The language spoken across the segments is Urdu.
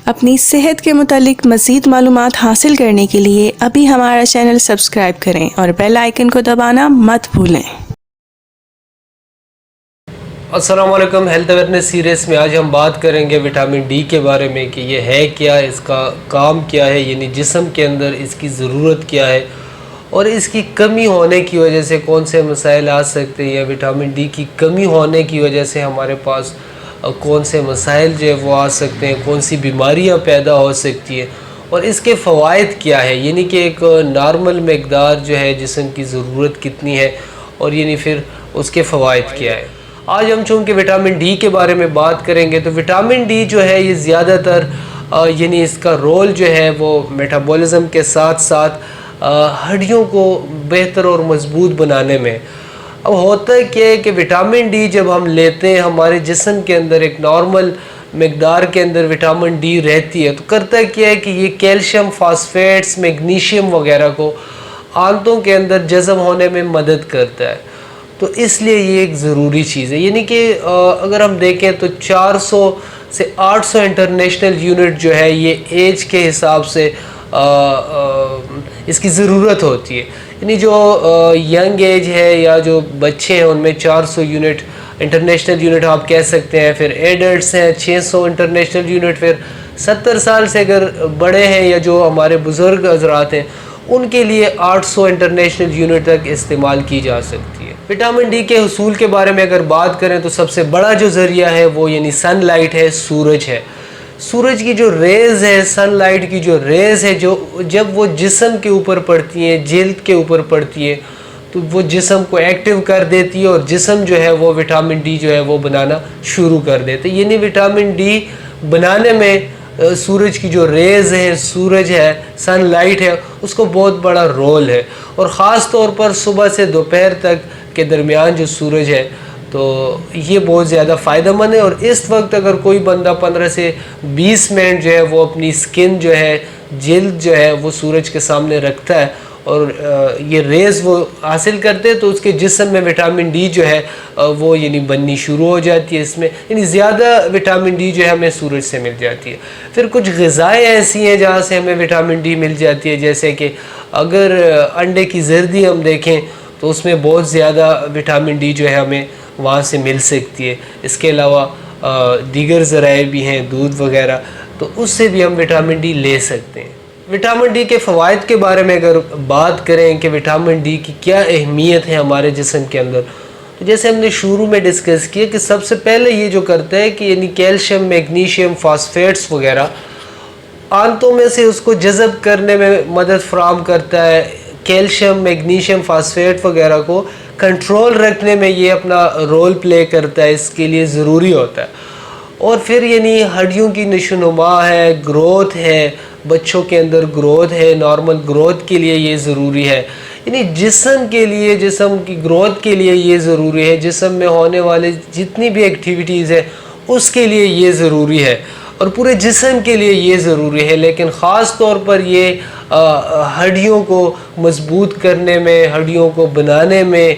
اپنی صحت کے متعلق مزید معلومات حاصل کرنے کے لیے ابھی ہمارا چینل سبسکرائب کریں اور بیل آئیکن کو دبانا مت بھولیں۔ السلام علیکم، ہیلتھ اویئرنیس سیریز میں آج ہم بات کریں گے وٹامن ڈی کے بارے میں کہ یہ ہے کیا، اس کا کام کیا ہے، یعنی جسم کے اندر اس کی ضرورت کیا ہے اور اس کی کمی ہونے کی وجہ سے کون سے مسائل آ سکتے ہیں، یا وٹامن ڈی کی کمی ہونے کی وجہ سے ہمارے پاس کون سے مسائل جو ہے وہ آ سکتے ہیں، کون سی بیماریاں پیدا ہو سکتی ہیں اور اس کے فوائد کیا ہے، یعنی کہ ایک نارمل مقدار جو ہے جسم کی ضرورت کتنی ہے اور یعنی پھر اس کے فوائد کیا ہے۔ آج ہم چونکہ وٹامن ڈی کے بارے میں بات کریں گے تو وٹامن ڈی جو ہے یہ زیادہ تر یعنی اس کا رول جو ہے وہ میٹابولزم کے ساتھ ساتھ ہڈیوں کو بہتر اور مضبوط بنانے میں۔ اب ہوتا ہے کیا ہے کہ وٹامن ڈی جب ہم لیتے ہیں ہمارے جسم کے اندر ایک نارمل مقدار کے اندر وٹامن ڈی رہتی ہے تو کرتا ہے کیا ہے کہ یہ کیلشیم، فاسفیٹس، میگنیشیم وغیرہ کو آنتوں کے اندر جذب ہونے میں مدد کرتا ہے، تو اس لیے یہ ایک ضروری چیز ہے۔ یعنی کہ اگر ہم دیکھیں تو 400 سے 800 انٹرنیشنل یونٹ جو ہے یہ ایج کے حساب سے اس کی ضرورت ہوتی ہے، یعنی جو ینگ ایج ہے یا جو بچے ہیں ان میں 400 یونٹ انٹرنیشنل یونٹ آپ کہہ سکتے ہیں، پھر ایڈلٹس ہیں 600 انٹرنیشنل یونٹ، پھر 70 سال سے اگر بڑے ہیں یا جو ہمارے بزرگ حضرات ہیں ان کے لیے 800 انٹرنیشنل یونٹ تک استعمال کی جا سکتی ہے۔ وٹامن ڈی کے حصول کے بارے میں اگر بات کریں تو سب سے بڑا جو ذریعہ ہے وہ یعنی سن لائٹ ہے، سورج ہے۔ سورج کی جو ریز ہے، سن لائٹ کی جو ریز ہے، جو جب وہ جسم کے اوپر پڑتی ہیں، جلد کے اوپر پڑتی ہے تو وہ جسم کو ایکٹیو کر دیتی ہے اور جسم جو ہے وہ وٹامن ڈی جو ہے وہ بنانا شروع کر دیتے ہیں۔ یعنی وٹامن ڈی بنانے میں سورج کی جو ریز ہے، سورج ہے، سن لائٹ ہے، اس کو بہت بڑا رول ہے، اور خاص طور پر صبح سے دوپہر تک کے درمیان جو سورج ہے تو یہ بہت زیادہ فائدہ مند ہے۔ اور اس وقت اگر کوئی بندہ 15 سے 20 منٹ جو ہے وہ اپنی سکن جو ہے، جلد جو ہے وہ سورج کے سامنے رکھتا ہے اور یہ ریز وہ حاصل کرتے ہیں تو اس کے جسم میں وٹامن ڈی جو ہے وہ یعنی بننی شروع ہو جاتی ہے، اس میں یعنی زیادہ وٹامن ڈی جو ہے ہمیں سورج سے مل جاتی ہے۔ پھر کچھ غذائیں ایسی ہیں جہاں سے ہمیں وٹامن ڈی مل جاتی ہے، جیسے کہ اگر انڈے کی زردی ہم دیکھیں تو اس میں بہت زیادہ وٹامن ڈی جو ہے ہمیں وہاں سے مل سکتی ہے۔ اس کے علاوہ دیگر ذرائع بھی ہیں، دودھ وغیرہ، تو اس سے بھی ہم وٹامن ڈی لے سکتے ہیں۔ وٹامن ڈی کے فوائد کے بارے میں اگر بات کریں کہ وٹامن ڈی کی کیا اہمیت ہے ہمارے جسم کے اندر، تو جیسے ہم نے شروع میں ڈسکس کیا کہ سب سے پہلے یہ جو کرتا ہے کہ یعنی کیلشیم، میگنیشیم، فاسفیٹس وغیرہ آنتوں میں سے اس کو جذب کرنے میں مدد فراہم کرتا ہے۔ کیلشیم، میگنیشیم، فاسفیٹ وغیرہ کو کنٹرول رکھنے میں یہ اپنا رول پلے کرتا ہے، اس کے لیے ضروری ہوتا ہے۔ اور پھر یعنی ہڈیوں کی نشو و نما ہے، گروتھ ہے، بچوں کے اندر گروتھ ہے، نارمل گروتھ کے لیے یہ ضروری ہے، یعنی جسم کے لیے، جسم کی گروتھ کے لیے یہ ضروری ہے، جسم میں ہونے والے جتنی بھی ایکٹیویٹیز ہیں اس کے لیے یہ ضروری ہے اور پورے جسم کے لیے یہ ضروری ہے، لیکن خاص طور پر یہ ہڈیوں کو مضبوط کرنے میں، ہڈیوں کو بنانے میں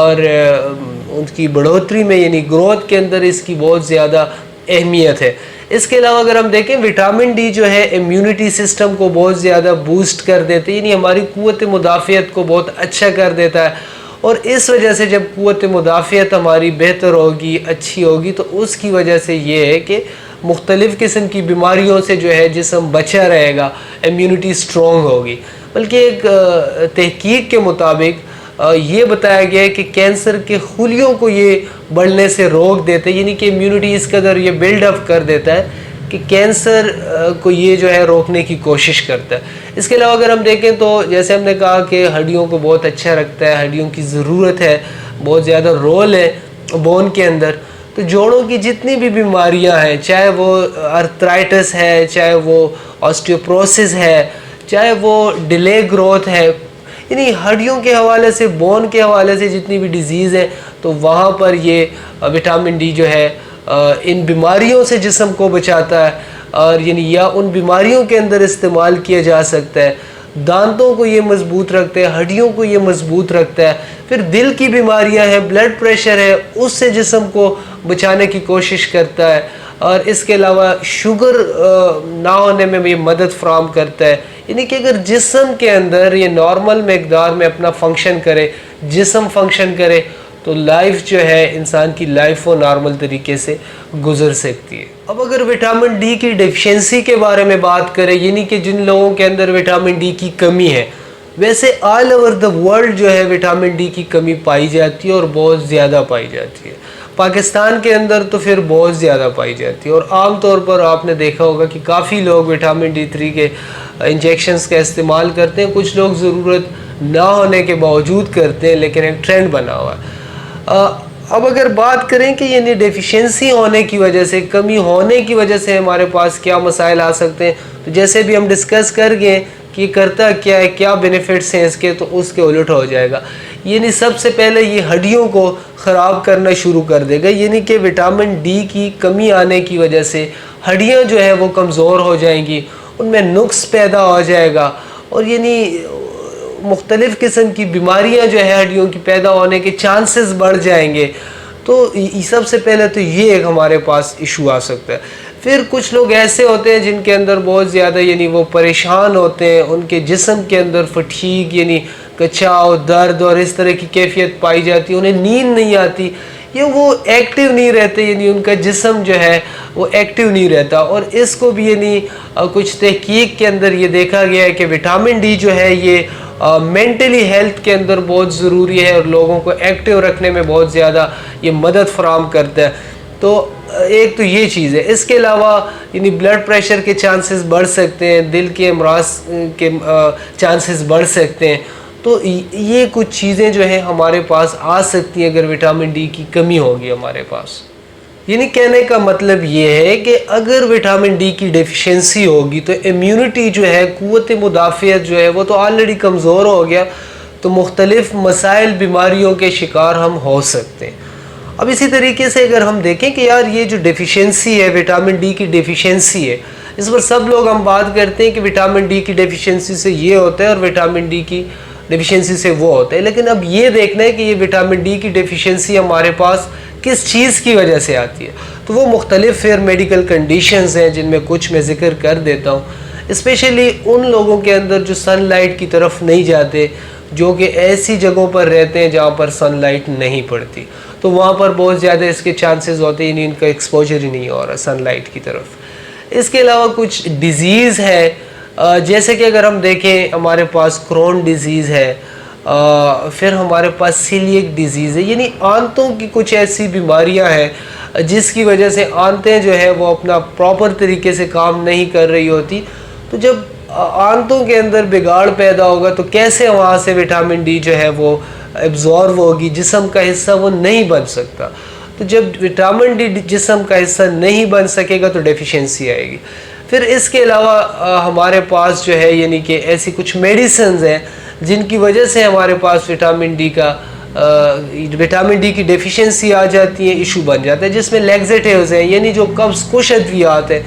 اور ان کی بڑھوتری میں یعنی گروتھ کے اندر اس کی بہت زیادہ اہمیت ہے۔ اس کے علاوہ اگر ہم دیکھیں وٹامن ڈی جو ہے امیونٹی سسٹم کو بہت زیادہ بوسٹ کر دیتے ہیں، یعنی ہماری قوت مدافعت کو بہت اچھا کر دیتا ہے، اور اس وجہ سے جب قوت مدافعت ہماری بہتر ہوگی، اچھی ہوگی، تو اس کی وجہ سے یہ ہے کہ مختلف قسم کی بیماریوں سے جو ہے جسم بچا رہے گا، امیونٹی سٹرونگ ہوگی۔ بلکہ ایک تحقیق کے مطابق یہ بتایا گیا ہے کہ کینسر کے خلیوں کو یہ بڑھنے سے روک دیتے، یعنی کہ امیونٹی اس قدر یہ بلڈ اپ کر دیتا ہے کہ کینسر کو یہ جو ہے روکنے کی کوشش کرتا ہے۔ اس کے علاوہ اگر ہم دیکھیں تو جیسے ہم نے کہا کہ ہڈیوں کو بہت اچھا رکھتا ہے، ہڈیوں کی ضرورت ہے، بہت زیادہ رول ہے بون کے اندر، تو جوڑوں کی جتنی بھی بیماریاں ہیں، چاہے وہ ارتھرائٹس ہے، چاہے وہ آسٹیوپروسس ہے، چاہے وہ ڈیلے گروتھ ہے، یعنی ہڈیوں کے حوالے سے، بون کے حوالے سے جتنی بھی ڈیزیز ہے تو وہاں پر یہ وٹامن ڈی جو ہے ان بیماریوں سے جسم کو بچاتا ہے، اور یعنی یا ان بیماریوں کے اندر استعمال کیا جا سکتا ہے۔ دانتوں کو یہ مضبوط رکھتا ہے، ہڈیوں کو یہ مضبوط رکھتا ہے۔ پھر دل کی بیماریاں ہیں، بلڈ پریشر ہے، اس سے جسم کو بچانے کی کوشش کرتا ہے۔ اور اس کے علاوہ شوگر نہ ہونے میں بھی مدد فراہم کرتا ہے. یعنی کہ اگر جسم کے اندر یہ نارمل مقدار میں اپنا فنکشن کرے, جسم فنکشن کرے, تو لائف جو ہے انسان کی لائف وہ نارمل طریقے سے گزر سکتی ہے. اب اگر وٹامن ڈی کی ڈیفیشنسی کے بارے میں بات کریں, یعنی کہ جن لوگوں کے اندر وٹامن ڈی کی کمی ہے, ویسے آل اوور دا ورلڈ جو ہے وٹامن ڈی کی کمی پائی جاتی ہے اور بہت زیادہ پائی جاتی ہے. پاکستان کے اندر تو پھر بہت زیادہ پائی جاتی ہے, اور عام طور پر آپ نے دیکھا ہوگا کہ کافی لوگ وٹامن ڈی 3 کے انجیکشنز کا استعمال کرتے ہیں. کچھ لوگ ضرورت نہ ہونے کے باوجود کرتے ہیں, لیکن ایک ٹرینڈ بنا ہوا ہے. اب اگر بات کریں کہ یعنی ڈیفیشنسی ہونے کی وجہ سے, کمی ہونے کی وجہ سے ہمارے پاس کیا مسائل آ سکتے ہیں, تو جیسے بھی ہم ڈسکس کر گئے کہ یہ کرتا کیا ہے, کیا بینیفٹس ہیں اس کے, تو اس کے الٹ ہو جائے گا. یعنی سب سے پہلے یہ ہڈیوں کو خراب کرنا شروع کر دے گا. یعنی کہ وٹامن ڈی کی کمی آنے کی وجہ سے ہڈیاں جو ہے وہ کمزور ہو جائیں گی, ان میں نقص پیدا ہو جائے گا, اور یعنی مختلف قسم کی بیماریاں جو ہے ہڈیوں کی پیدا ہونے کے چانسز بڑھ جائیں گے. تو سب سے پہلے تو یہ ایک ہمارے پاس ایشو آ سکتا ہے. پھر کچھ لوگ ایسے ہوتے ہیں جن کے اندر بہت زیادہ یعنی وہ پریشان ہوتے ہیں, ان کے جسم کے اندر فٹیگ یعنی کچاؤ, درد اور اس طرح کی کیفیت پائی جاتی ہے, انہیں نیند نہیں آتی, یہ وہ ایکٹیو نہیں رہتے, یعنی ان کا جسم جو ہے وہ ایکٹیو نہیں رہتا. اور اس کو بھی یعنی کچھ تحقیق کے اندر یہ دیکھا گیا ہے کہ وٹامن ڈی جو ہے یہ مینٹلی ہیلتھ کے اندر بہت ضروری ہے, اور لوگوں کو ایکٹیو رکھنے میں بہت زیادہ یہ مدد فراہم کرتا ہے. تو ایک تو یہ چیز ہے. اس کے علاوہ یعنی بلڈ پریشر کے چانسز بڑھ سکتے ہیں, دل کے امراض کے چانسز بڑھ سکتے ہیں. تو یہ کچھ چیزیں جو ہیں ہمارے پاس آ سکتی ہیں اگر وٹامن ڈی کی کمی ہوگی ہمارے پاس. یعنی کہنے کا مطلب یہ ہے کہ اگر وٹامن ڈی کی ڈیفیشنسی ہوگی تو امیونٹی جو ہے, قوت مدافعت جو ہے وہ تو آلریڈی کمزور ہو گیا, تو مختلف مسائل بیماریوں کے شکار ہم ہو سکتے ہیں. اب اسی طریقے سے اگر ہم دیکھیں کہ یار یہ جو ڈیفیشنسی ہے, وٹامن ڈی کی ڈیفیشنسی ہے, اس پر سب لوگ ہم بات کرتے ہیں کہ وٹامن ڈی کی ڈیفیشنسی سے یہ ہوتا ہے اور وٹامن ڈی کی ڈیفیشنسی سے وہ ہوتا ہے. لیکن اب یہ دیکھنا ہے کہ یہ وٹامن ڈی کی ڈیفیشنسی ہمارے پاس کس چیز کی وجہ سے آتی ہے. تو وہ مختلف پھر میڈیکل کنڈیشنز ہیں جن میں کچھ میں ذکر کر دیتا ہوں. اسپیشلی ان لوگوں کے اندر جو سن لائٹ کی طرف نہیں جاتے, جو کہ ایسی جگہوں پر رہتے ہیں جہاں پر سن لائٹ نہیں پڑتی, تو وہاں پر بہت زیادہ اس کے چانسز ہوتے ہیں, ان کا ایکسپوجر ہی نہیں ہو رہا سن لائٹ کی طرف. اس کے علاوہ کچھ ڈیزیز ہے, جیسے کہ اگر ہم دیکھیں ہمارے پاس کرون ڈیزیز ہے, پھر ہمارے پاس سیلیک ڈیزیز ہے. یعنی آنتوں کی کچھ ایسی بیماریاں ہیں جس کی وجہ سے آنتیں جو ہے وہ اپنا پراپر طریقے سے کام نہیں کر رہی ہوتی. تو جب آنتوں کے اندر بگاڑ پیدا ہوگا تو کیسے وہاں سے وٹامن ڈی جو ہے وہ ایبزارو ہوگی, جسم کا حصہ وہ نہیں بن سکتا. تو جب وٹامن ڈی جسم کا حصہ نہیں بن سکے گا تو ڈیفیشنسی آئے گی. پھر اس کے علاوہ ہمارے پاس جو ہے یعنی کہ ایسی کچھ میڈیسنز ہیں جن کی وجہ سے ہمارے پاس وٹامن ڈی کی ڈیفیشنسی آ جاتی ہے, ایشو بن جاتا ہے, جس میں لیگزیٹیوز ہیں, یعنی جو قبض کش ادویات ہیں,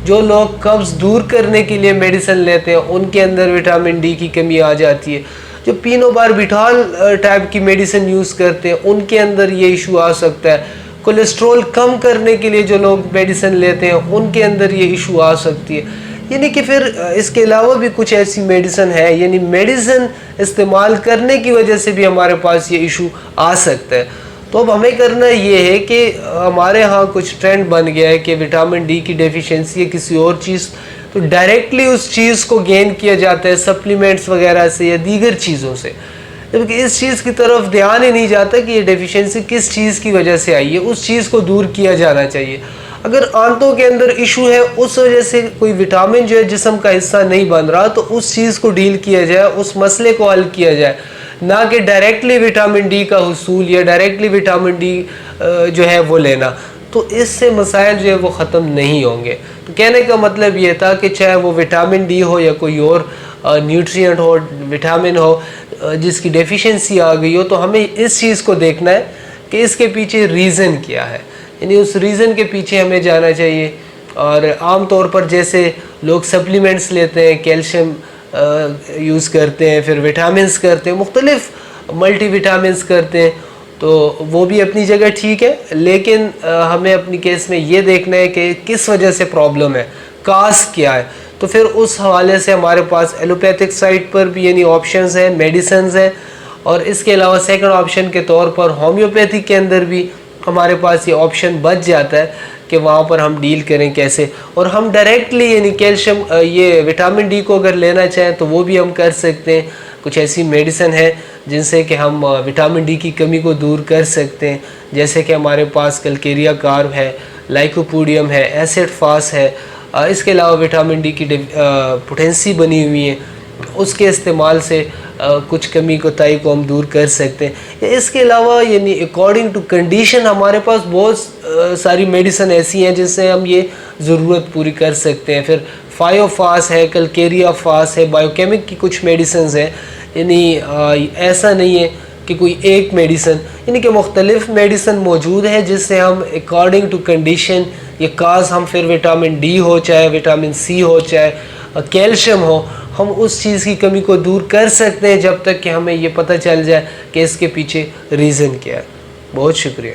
جو لوگ قبض دور کرنے کے لیے میڈیسن لیتے ہیں ان کے اندر وٹامن ڈی کی کمی آ جاتی ہے. جو پینوباربیٹال ٹائپ کی میڈیسن یوز کرتے ہیں ان کے اندر یہ ایشو آ سکتا ہے. کولیسٹرول کم کرنے کے لیے جو لوگ میڈیسن لیتے ہیں ان کے اندر یہ ایشو آ سکتی ہے. یعنی کہ پھر اس کے علاوہ بھی کچھ ایسی میڈیسن ہے, یعنی میڈیسن استعمال کرنے کی وجہ سے بھی ہمارے پاس یہ ایشو آ سکتا ہے. تو اب ہمیں کرنا یہ ہے کہ ہمارے ہاں کچھ ٹرینڈ بن گیا ہے کہ وٹامن ڈی کی ڈیفیشنسی ہے کسی اور چیز, تو ڈائریکٹلی اس چیز کو گین کیا جاتا ہے سپلیمنٹس وغیرہ سے یا دیگر چیزوں سے, جبکہ اس چیز کی طرف دھیان ہی نہیں جاتا کہ یہ ڈیفیشنسی کس چیز کی وجہ سے آئی ہے. اس چیز کو دور کیا جانا چاہیے. اگر آنتوں کے اندر ایشو ہے اس وجہ سے کوئی وٹامن جو ہے جسم کا حصہ نہیں بن رہا, تو اس چیز کو ڈیل کیا جائے, اس مسئلے کو حل کیا جائے, نہ کہ ڈائریکٹلی وٹامن ڈی کا حصول یا ڈائریکٹلی وٹامن ڈی جو ہے وہ لینا. تو اس سے مسائل جو ہے وہ ختم نہیں ہوں گے. تو کہنے کا مطلب یہ تھا کہ چاہے وہ وٹامن ڈی ہو یا کوئی اور نیوٹرینٹ ہو, وٹامن ہو جس کی ڈیفیشنسی آ گئی ہو, تو ہمیں اس چیز کو دیکھنا ہے کہ اس کے پیچھے ریزن کیا ہے, یعنی اس ریزن کے پیچھے ہمیں جانا چاہیے. اور عام طور پر جیسے لوگ سپلیمنٹس لیتے ہیں, کیلشیم یوز کرتے ہیں, پھر وٹامنس کرتے ہیں, مختلف ملٹی وٹامنس کرتے ہیں, تو وہ بھی اپنی جگہ ٹھیک ہے، لیکن ہمیں اپنی کیس میں یہ دیکھنا ہے کہ کس وجہ سے پرابلم ہے، کاز کیا ہے. تو پھر اس حوالے سے ہمارے پاس ایلوپیتھک سائٹ پر بھی یعنی آپشنز ہیں، میڈیسنز ہیں، اور اس کے علاوہ سیکنڈ آپشن کے طور پر ہومیوپیتھی کے اندر بھی ہمارے پاس یہ آپشن بچ جاتا ہے کہ وہاں پر ہم ڈیل کریں کیسے. اور ہم ڈائریکٹلی یعنی کیلشیم یہ وٹامن ڈی کو اگر لینا چاہیں تو وہ بھی ہم کر سکتے ہیں. کچھ ایسی میڈیسن ہے جن سے کہ ہم وٹامن ڈی کی کمی کو دور کر سکتے ہیں، جیسے کہ ہمارے پاس کلکیریا کارب ہے، لائکوپوڈیم ہے، ایسڈ فاس ہے. اس کے علاوہ وٹامن ڈی کی پوٹینسی بنی ہوئی ہیں، اس کے استعمال سے کچھ کمی کوتاہی کو ہم دور کر سکتے ہیں. اس کے علاوہ یعنی اکارڈنگ ٹو کنڈیشن ہمارے پاس بہت ساری میڈیسن ایسی ہیں جس سے ہم یہ ضرورت پوری کر سکتے ہیں. پھر فائیو فاس ہے، کلکیریا فاس ہے، بایو کیمک کی کچھ میڈیسنز ہیں. یعنی ایسا نہیں ہے کہ کوئی ایک میڈیسن، یعنی کہ مختلف میڈیسن موجود ہے جس سے ہم اکارڈنگ ٹو کنڈیشن یہ کاز ہم پھر وٹامن ڈی ہو، چاہے وٹامن سی ہو، چاہے کیلشیم ہو، ہم اس چیز کی کمی کو دور کر سکتے ہیں جب تک کہ ہمیں یہ پتہ چل جائے کہ اس کے پیچھے ریزن کیا ہے. بہت شکریہ.